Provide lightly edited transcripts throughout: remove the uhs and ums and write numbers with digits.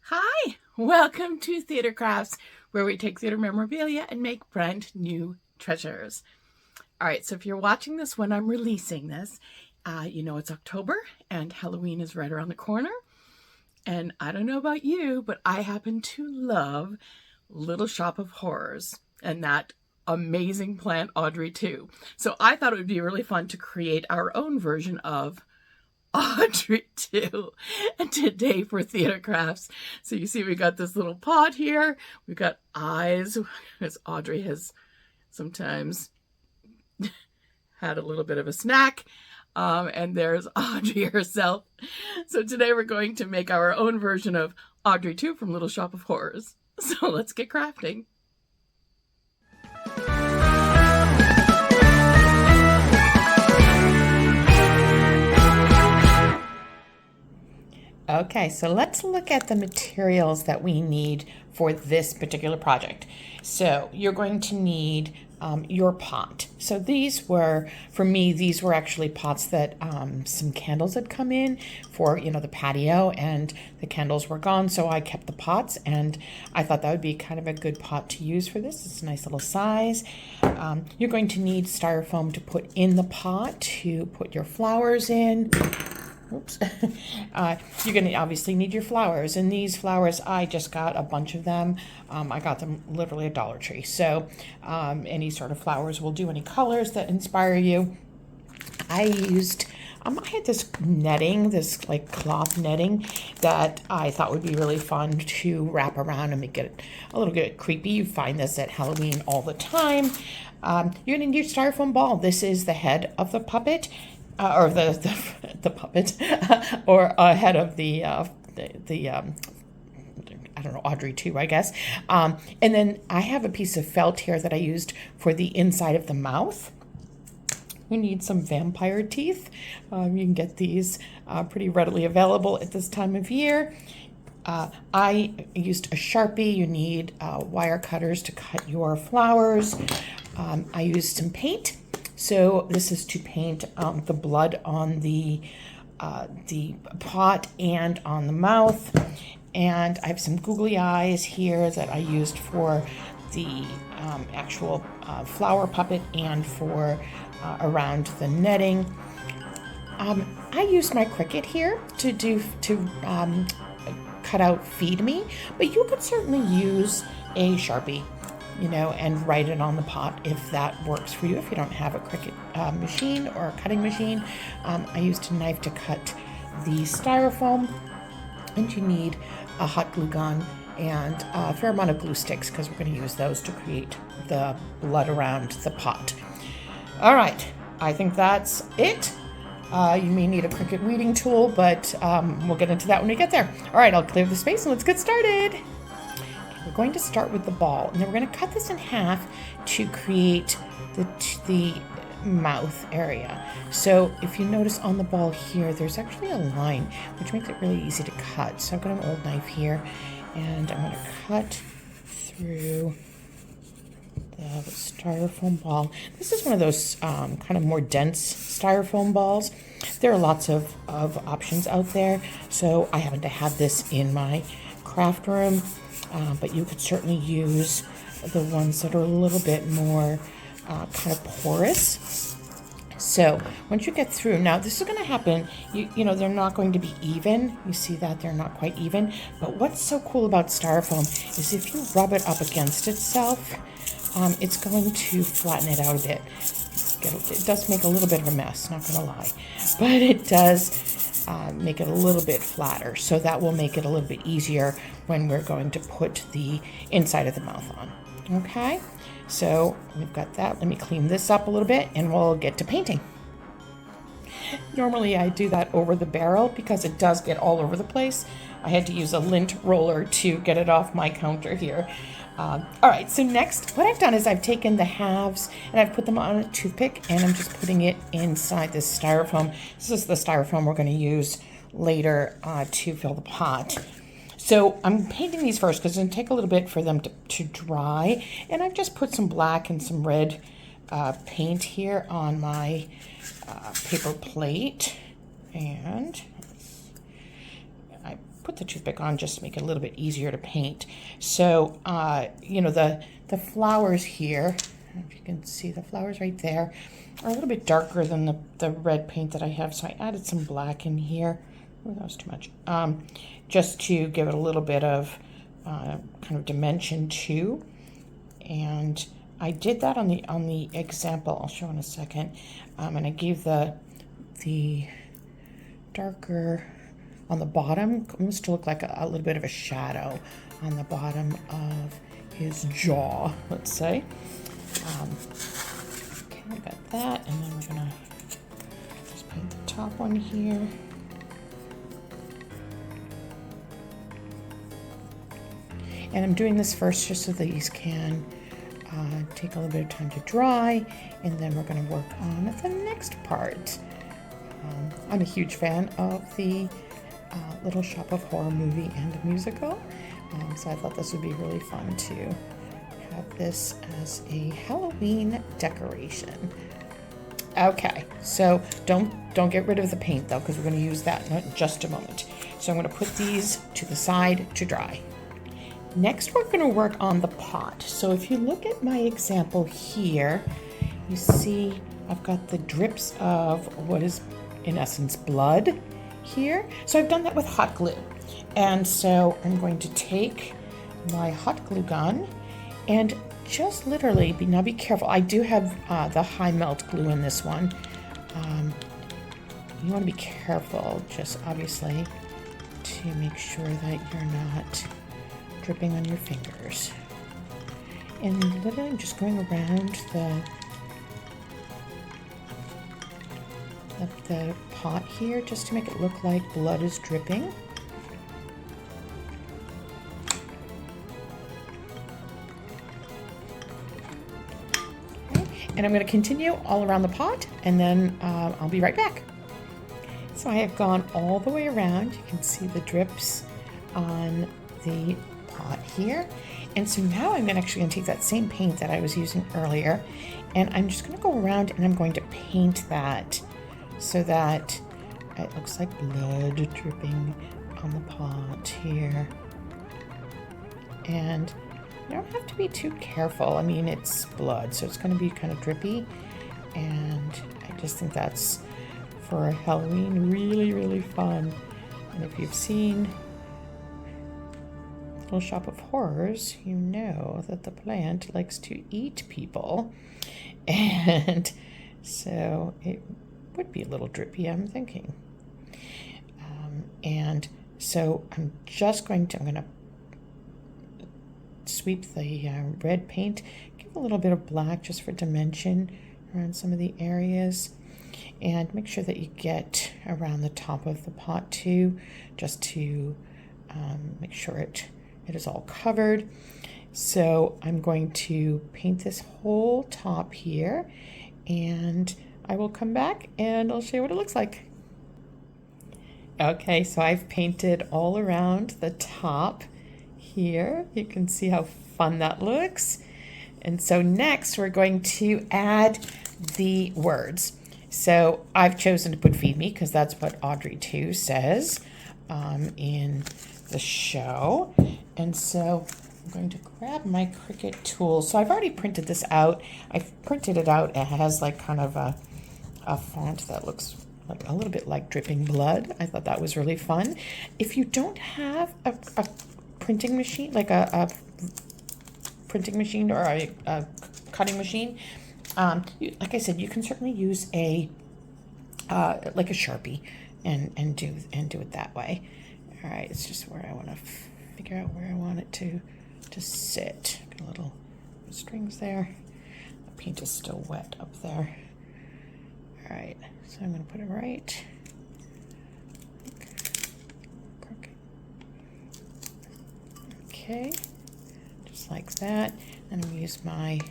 Hi, welcome to Theater Crafts, where we take theater memorabilia and make brand new treasures. All right, so if you're watching this when I'm releasing this, you know it's October and Halloween is right around the corner. And I don't know about you, but I happen to love Little Shop of Horrors and that amazing plant Audrey II. So I thought it would be really fun to create our own version of Audrey II. And today for Theater Crafts. So you see we got this little pot here. We've got eyes, because Audrey has sometimes had a little bit of a snack. And there's Audrey herself. So today we're going to make our own version of Audrey II from Little Shop of Horrors. So let's get crafting. Okay, so let's look at the materials that we need for this particular project. So you're going to need your pot. So these were, for me, these were actually pots that some candles had come in for, the patio, and the candles were gone, so I kept the pots, and I thought that would be kind of a good pot to use for this. It's a nice little size. You're going to need styrofoam to put in the pot to put your flowers in. Oops. You're going to obviously need your flowers, and these flowers, I just got a bunch of them. I got them literally at Dollar Tree. So any sort of flowers will do, any colors that inspire you. I had this netting, this like cloth netting that I thought would be really fun to wrap around and make it a little bit creepy. You find this at Halloween all the time. You're going to need your styrofoam ball. This is the head of the puppet. Or the puppet, or head of the I don't know, Audrey II, I guess. And then I have a piece of felt here that I used for the inside of the mouth. You need some vampire teeth. You can get these pretty readily available at this time of year. I used a Sharpie. You need wire cutters to cut your flowers. I used some paint. So this is to paint the blood on the pot and on the mouth. And I have some googly eyes here that I used for the actual flower puppet and for around the netting. I used my Cricut here to cut out Feed Me, but you could certainly use a Sharpie, and write it on the pot if that works for you. If you don't have a Cricut machine or a cutting machine, I used a knife to cut the styrofoam, and you need a hot glue gun and a fair amount of glue sticks, because we're going to use those to create the blood around the pot. All right, I think that's it. You may need a Cricut weeding tool, but we'll get into that when we get there. All right, I'll clear the space and let's get started. We're going to start with the ball, and then we're going to cut this in half to create the mouth area. So if you notice on the ball here, there's actually a line, which makes it really easy to cut. So I've got an old knife here, and I'm going to cut through the styrofoam ball. This is one of those kind of more dense styrofoam balls. There are lots of options out there, so I happen to have this in my craft room. But you could certainly use the ones that are a little bit more kind of porous. So once you get through, now this is going to happen, they're not going to be even. You see that they're not quite even. But what's so cool about styrofoam is if you rub it up against itself, it's going to flatten it out a bit. It does make a little bit of a mess, not going to lie. But it does make it a little bit flatter, so that will make it a little bit easier when we're going to put the inside of the mouth on. Okay, so we've got that. Let me clean this up a little bit and we'll get to painting. Normally I do that over the barrel because it does get all over the place. I had to use a lint roller to get it off my counter here. All right, so next, what I've done is I've taken the halves and I've put them on a toothpick, and I'm just putting it inside this styrofoam. This is the styrofoam we're going to use later to fill the pot. So I'm painting these first because it's going to take a little bit for them to dry. And I've just put some black and some red paint here on my paper plate. And I put the toothpick on just to make it a little bit easier to paint. So, you know, the flowers here, I don't know if you can see the flowers right there, are a little bit darker than the red paint that I have. So I added some black in here. Oh, that was too much. Just to give it a little bit of kind of dimension too. And I did that on the example. I'll show in a second. And I gave the darker on the bottom, almost to look like a little bit of a shadow on the bottom of his jaw, let's say. Okay, I got that, and then we're gonna just paint the top one here. And I'm doing this first just so these can take a little bit of time to dry, and then we're going to work on the next part. I'm a huge fan of the Little Shop of Horror movie and musical, so I thought this would be really fun to have this as a Halloween decoration. Okay, so don't get rid of the paint though, because we're going to use that in just a moment. So I'm going to put these to the side to dry. Next, we're going to work on the pot. So if you look at my example here, you see I've got the drips of what is in essence blood here. So I've done that with hot glue. And so I'm going to take my hot glue gun and just literally, now be careful. I do have the high melt glue in this one. You want to be careful, just obviously, to make sure that you're not dripping on your fingers. And literally just going around the pot here just to make it look like blood is dripping. Okay. And I'm going to continue all around the pot, and then I'll be right back. So I have gone all the way around. You can see the drips on the pot here. And so now I'm actually going to take that same paint that I was using earlier, and I'm just going to go around and I'm going to paint that so that it looks like blood dripping on the pot here. And you don't have to be too careful. I mean, it's blood, so it's going to be kind of drippy, and I just think that's, for Halloween, really, really fun. And if you've seen Little Shop of Horrors, you know that the plant likes to eat people, and so it would be a little drippy, I'm thinking. And so I'm going to sweep the red paint, give a little bit of black just for dimension around some of the areas, and make sure that you get around the top of the pot too, just to make sure it is all covered. So I'm going to paint this whole top here, and I will come back and I'll show you what it looks like. Okay, so I've painted all around the top here. You can see how fun that looks. And so next we're going to add the words. So I've chosen to put "feed me" because that's what Audrey II says in the show. And so I'm going to grab my Cricut tool. So I've already printed this out. I've printed it out. It has like kind of a font that looks like a little bit like dripping blood. I thought that was really fun. If you don't have a printing machine, like a printing machine or a cutting machine, like I said, you can certainly use a like a Sharpie and do it that way. All right, it's just where I want to figure out where I want it to sit. Got a little strings there. The paint is still wet up there. All right, so I'm going to put it right. Okay, just like that. And I'm going to use my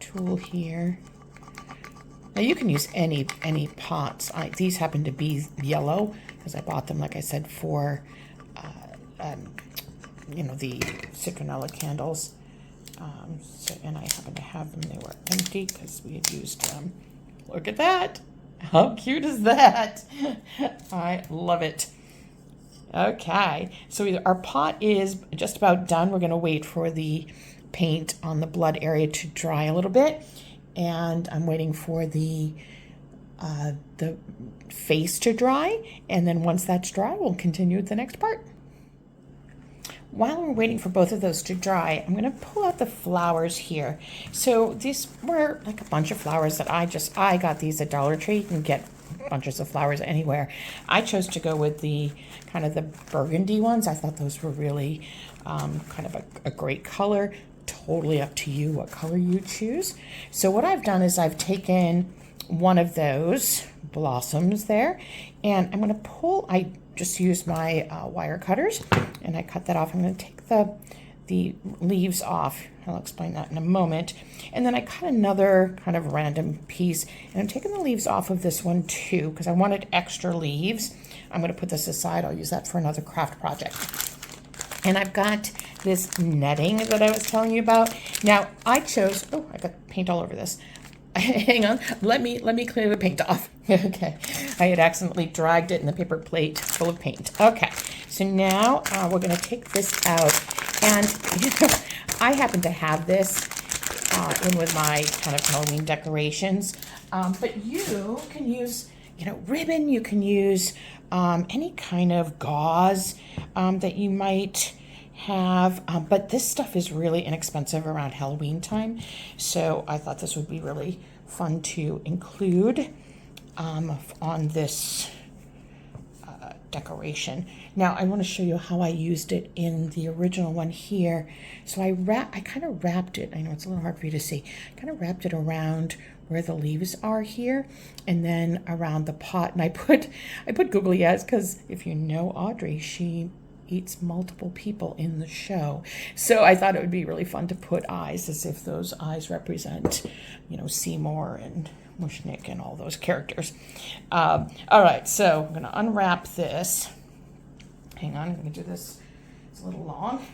tool here. Now you can use any pots. These happen to be yellow because I bought them, like I said, for the citronella candles. And I happen to have them. They were empty because we had used them. Look at that! How cute is that? I love it. Okay, so our pot is just about done. We're going to wait for the paint on the blood area to dry a little bit, and I'm waiting for the face to dry, and then once that's dry, we'll continue with the next part. While we're waiting for both of those to dry, I'm going to pull out the flowers here. So these were like a bunch of flowers that I got these at Dollar Tree. You can get bunches of flowers anywhere. I chose to go with the kind of the burgundy ones. I thought those were really kind of a great color. Totally up to you what color you choose. So what I've done is I've taken one of those blossoms there, and I'm going to pull, I just used my wire cutters, and I cut that off. I'm going to take the leaves off. I'll explain that in a moment. And then I cut another kind of random piece, and I'm taking the leaves off of this one too, because I wanted extra leaves. I'm going to put this aside. I'll use that for another craft project. And I've got this netting that I was telling you about. Now I chose, oh, I got paint all over this. Hang on, let me clear the paint off. Okay, I had accidentally dragged it in the paper plate full of paint. Okay, so now we're gonna take this out, and you know, I happen to have this in with my kind of Halloween decorations, but you can use, you know, ribbon. You can use any kind of gauze that you might have, but this stuff is really inexpensive around Halloween time, so I thought this would be really fun to include on this decoration. Now I want to show you how I used it in the original one here. So I kind of wrapped it, I know it's a little hard for you to see, I kind of wrapped it around where the leaves are here, and then around the pot, and I put googly eyes, because if you know Audrey, she eats multiple people in the show. So I thought it would be really fun to put eyes, as if those eyes represent, you know, Seymour and Mushnik and all those characters. All right, so I'm going to unwrap this. Hang on, I'm going to do this. It's a little long.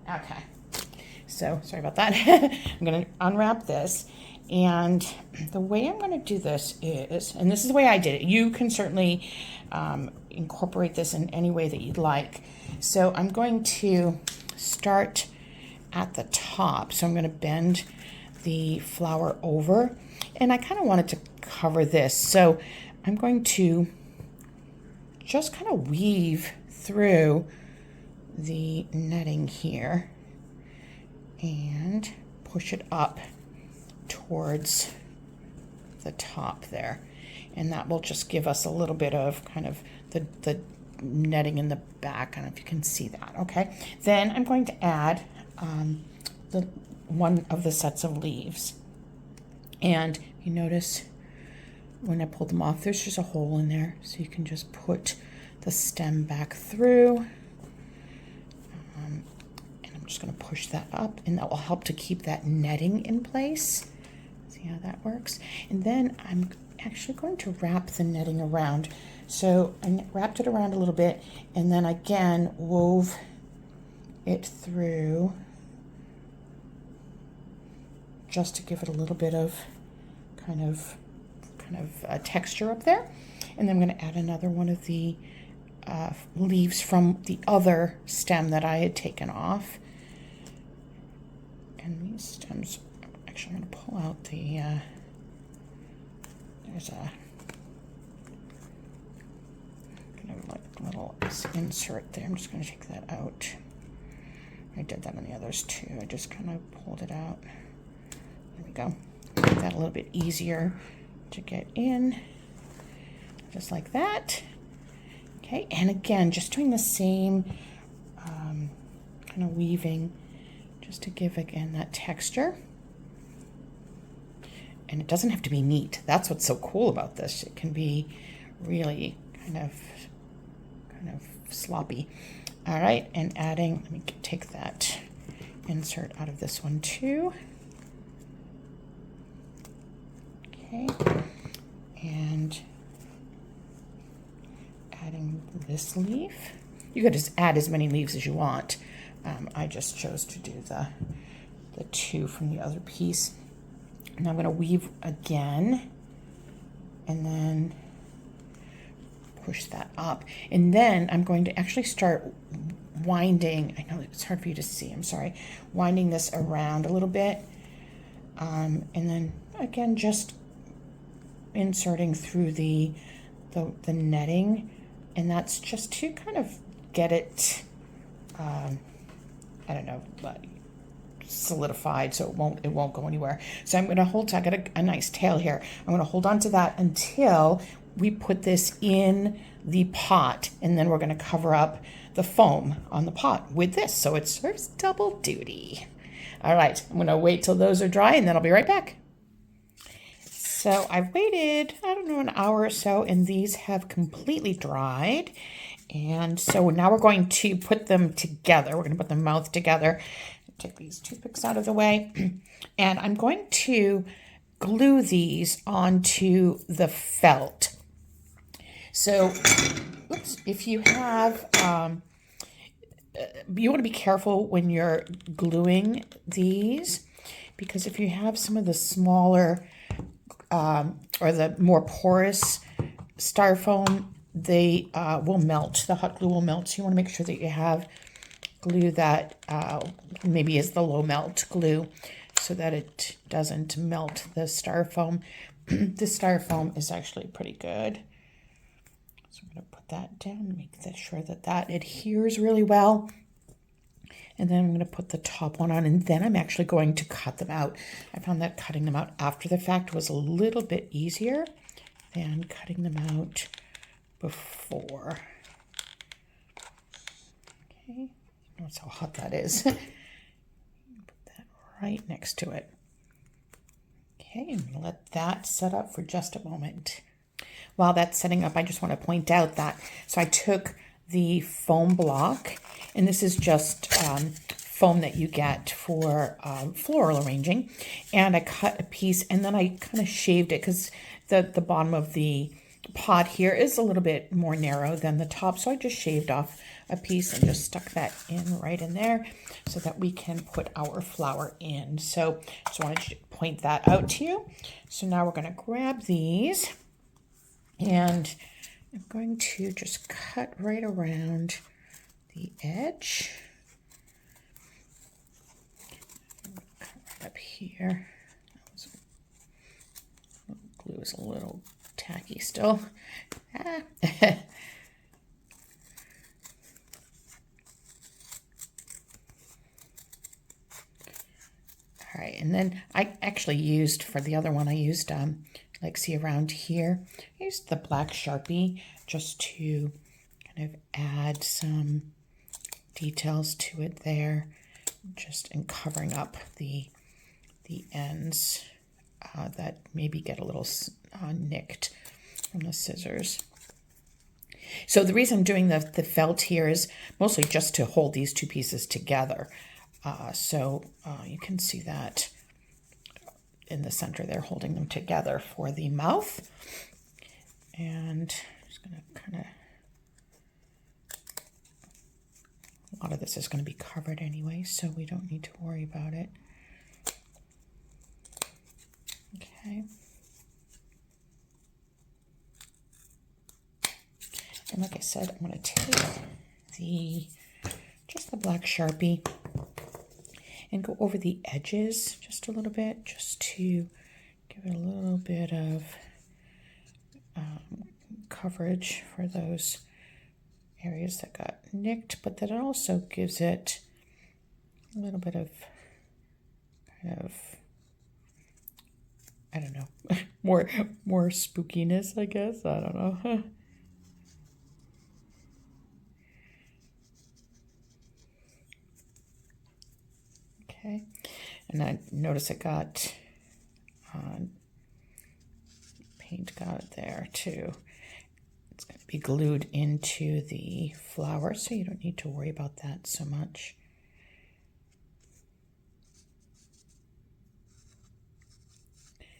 Okay. So sorry about that. I'm going to unwrap this. And the way I'm going to do this is, and this is the way I did it. You can certainly incorporate this in any way that you'd like. So I'm going to start at the top. So I'm going to bend the flower over, and I kind of wanted to cover this. So I'm going to just kind of weave through the netting here and push it up towards the top there, and that will just give us a little bit of kind of the netting in the back. I don't know if you can see that. Okay, then I'm going to add the one of the sets of leaves, and you notice when I pull them off, there's just a hole in there, so you can just put the stem back through. And I'm just going to push that up, and that will help to keep that netting in place. See how that works? And then I'm actually going to wrap the netting around. So I wrapped it around a little bit, and then again wove it through just to give it a little bit of kind of texture up there. And then I'm going to add another one of the leaves from the other stem that I had taken off. And these stems, actually I'm going to pull out the, there's a kind of like little insert there. I'm just going to take that out. I did that on the others too. I just kind of pulled it out. There we go. Make that a little bit easier to get in, just like that. Okay, and again, just doing the same kind of weaving, just to give again that texture. And it doesn't have to be neat. That's what's so cool about this. It can be really kind of sloppy. All right, and adding, let me take that insert out of this one too. Okay, and adding this leaf. You could just add as many leaves as you want. I just chose to do the two from the other piece. And I'm going to weave again, and then push that up. And then I'm going to actually start winding, I know it's hard for you to see, I'm sorry, winding this around a little bit. And then again, just inserting through the netting, and that's just to kind of get it, I don't know, solidified so it won't go anywhere. So I'm going to hold, I got a nice tail here. I'm going to hold on to that until we put this in the pot, and then we're going to cover up the foam on the pot with this, so it serves double duty. All right, I'm going to wait till those are dry, and then I'll be right back. So I've waited, I don't know, an hour or so, and these have completely dried. And so now we're going to put them together. We're going to put the mouth together. Take these toothpicks out of the way. And I'm going to glue these onto the felt. So, oops, if you have, you want to be careful when you're gluing these, because if you have some of the smaller or the more porous styrofoam, they will melt. The hot glue will melt. So you want to make sure that you have glue that maybe is the low melt glue, so that it doesn't melt the styrofoam. This styrofoam is actually pretty good. So I'm going to put that down, make sure that that adheres really well. And then I'm going to put the top one on, and then I'm actually going to cut them out. I found that cutting them out after the fact was a little bit easier than cutting them out before. Okay, notice how hot that is. Put that right next to it. Okay, I'm going to let that set up for just a moment. While that's setting up, I just want to point out that, so I took the foam block, and this is just foam that you get for floral arranging, and I cut a piece, and then I kind of shaved it because the bottom of the pot here is a little bit more narrow than the top, so I just shaved off a piece and just stuck that in right in there so that we can put our flower in. So just wanted to point that out to you. So now we're going to grab these, and I'm going to just cut right around the edge. Cut right up here. Glue is a little tacky still. Ah. All right, and then I actually used, for the other one, I used, like see around here, I used the black Sharpie just to kind of add some details to it there, just in covering up the ends that maybe get a little nicked from the scissors. So the reason I'm doing the felt here is mostly just to hold these two pieces together. So you can see that in the center there, holding them together for the mouth. And I'm just going to kind of, a lot of this is going to be covered anyway, so we don't need to worry about it. Okay. And like I said, I'm going to take just the black Sharpie and go over the edges just a little bit, just to give it a little bit of coverage for those areas that got nicked, but that also gives it a little bit of kind of, I don't know, more spookiness, I guess. I don't know. Okay, and I notice it got paint got it there too. It's going to be glued into the flower, so you don't need to worry about that so much.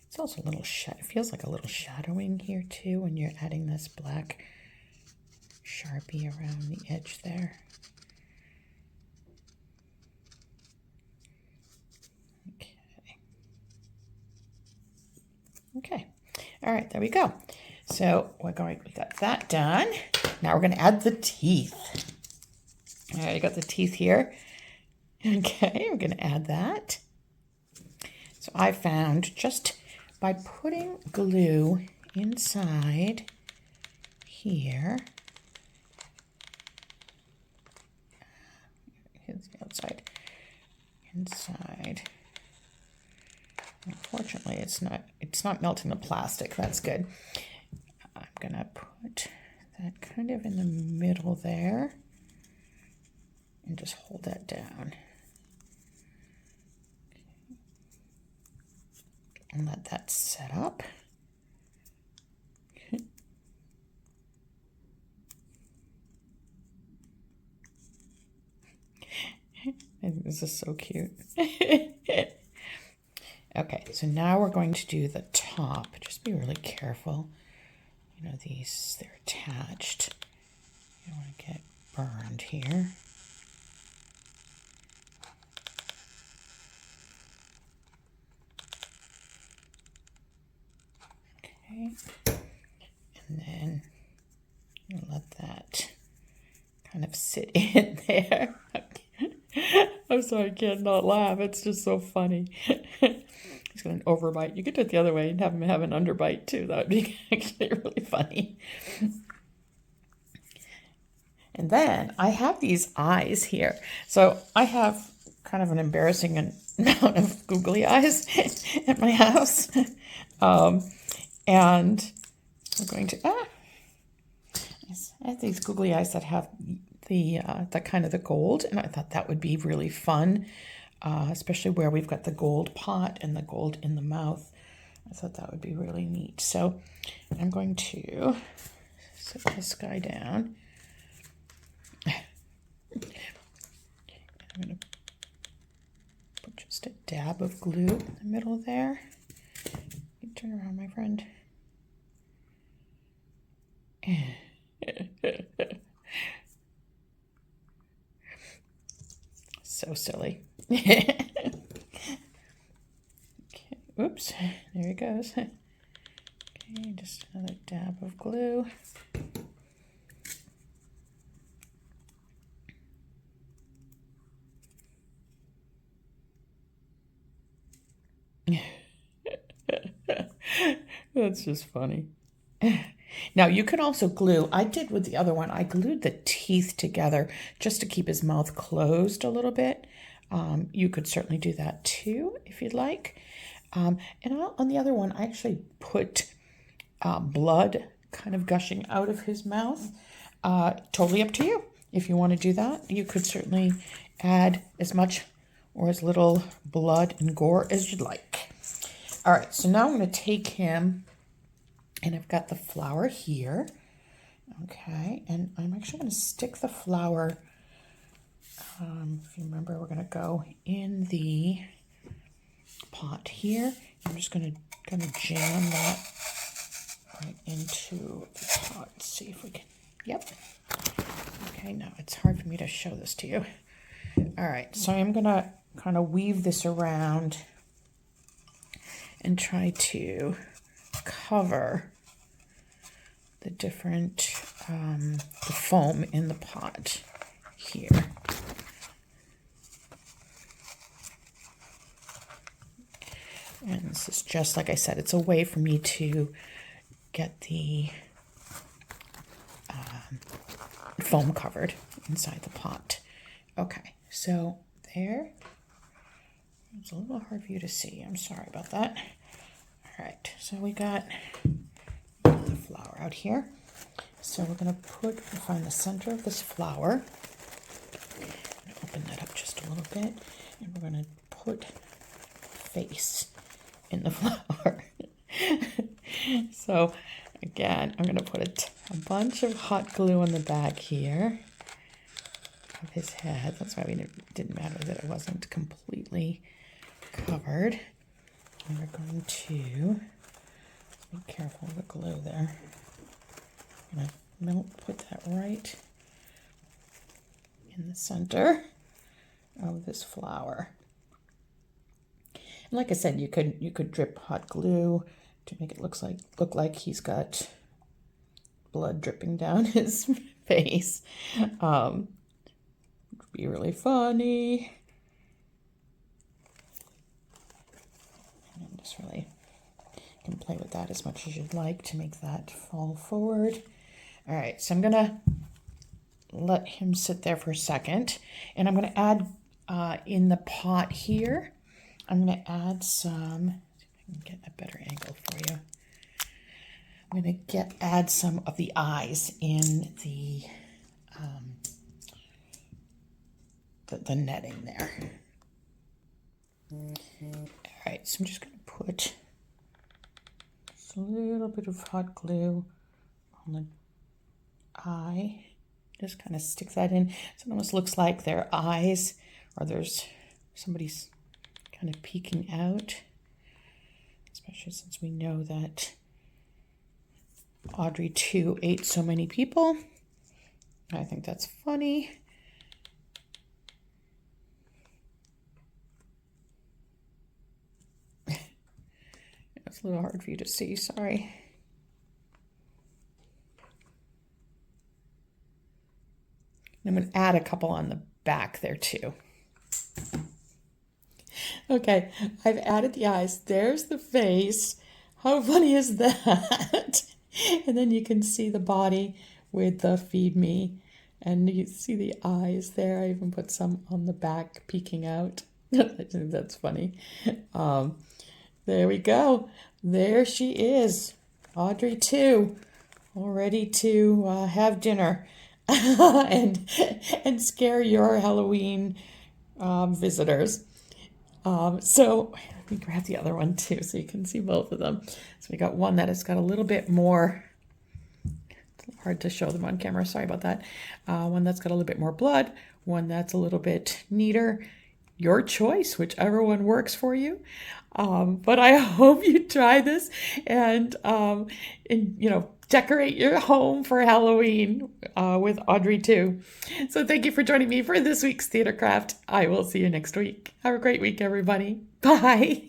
It's also a little it feels like a little shadowing here too when you're adding this black Sharpie around the edge there. Okay. All right, there we go. So we got that done. Now we're going to add the teeth. All right, I got the teeth here. Okay, we're going to add that. So I found just by putting glue inside here, here's the outside, inside. Unfortunately, it's not melting the plastic. That's good. I'm gonna put that kind of in the middle there and just hold that down. And let that set up. This is so cute. Okay, so now we're going to do the top. Just be really careful. You know, they're attached. You don't want to get burned here. Okay, and then let that kind of sit in there. I'm sorry, I can't not laugh. It's just so funny. He's going to overbite. You could do it the other way and have him have an underbite too. That would be actually really funny. And then I have these eyes here. So I have kind of an embarrassing amount of googly eyes at my house. And I'm going to, I have these googly eyes that have the kind of the gold, and I thought that would be really fun, especially where we've got the gold pot and the gold in the mouth. I thought that would be really neat. So I'm going to set this guy down. I'm going to put just a dab of glue in the middle there. You turn around, my friend. So silly. Okay, oops, there he goes. Okay, just another dab of glue. That's just funny. Now you can also glue, I did with the other one, I glued the teeth together just to keep his mouth closed a little bit. You could certainly do that too if you'd like. And on the other one, I actually put blood kind of gushing out of his mouth. Totally up to you. If you want to do that, you could certainly add as much or as little blood and gore as you'd like. All right, so now I'm going to take him, and I've got the flower here. Okay, and I'm actually going to stick the flower, if you remember, we're going to go in the pot here. I'm just going to kind of jam that right into the pot. Let's see if we can, yep. Okay, now it's hard for me to show this to you. All right, so I'm going to kind of weave this around and try to cover the different, the foam in the pot here. And this is just, like I said, it's a way for me to get the foam covered inside the pot. Okay, so there. It's a little hard for you to see. I'm sorry about that. All right, so we got the flower out here. So we're going to find the center of this flower. I'm going to open that up just a little bit, and we're going to put face in the flower. So again, I'm going to put a bunch of hot glue on the back here of his head. That's why it didn't matter that it wasn't completely covered. And we're going to be careful of the glue there. I'm going to put that right in the center of this flower. And like I said, you could drip hot glue to make it look like he's got blood dripping down his face. Would be really funny. And just really can play with that as much as you'd like to make that fall forward. All right, so I'm gonna let him sit there for a second, and I'm gonna add in the pot here, I'm gonna add some, see if I can get a better angle for you. I'm gonna add some of the eyes in the netting there. All right, so I'm just gonna put just a little bit of hot glue on the eye. Just kind of stick that in. So it almost looks like their eyes, or there's somebody's kind of peeking out. Especially since we know that Audrey II ate so many people. I think that's funny. It's a little hard for you to see, sorry. I'm going to add a couple on the back there too. Okay, I've added the eyes. There's the face. How funny is that? And then you can see the body with the feed me. And you see the eyes there. I even put some on the back peeking out. I think that's funny. There we go. There she is. Audrey II, all ready to have dinner. and scare your Halloween visitors. So let me grab the other one too so you can see both of them. So we got one that has got a little bit more, it's hard to show them on camera, sorry about that. One that's got a little bit more blood, one that's a little bit neater. Your choice, whichever one works for you. But I hope you try this and decorate your home for Halloween with Audrey II. So thank you for joining me for this week's Theater Craft. I will see you next week. Have a great week, everybody. Bye.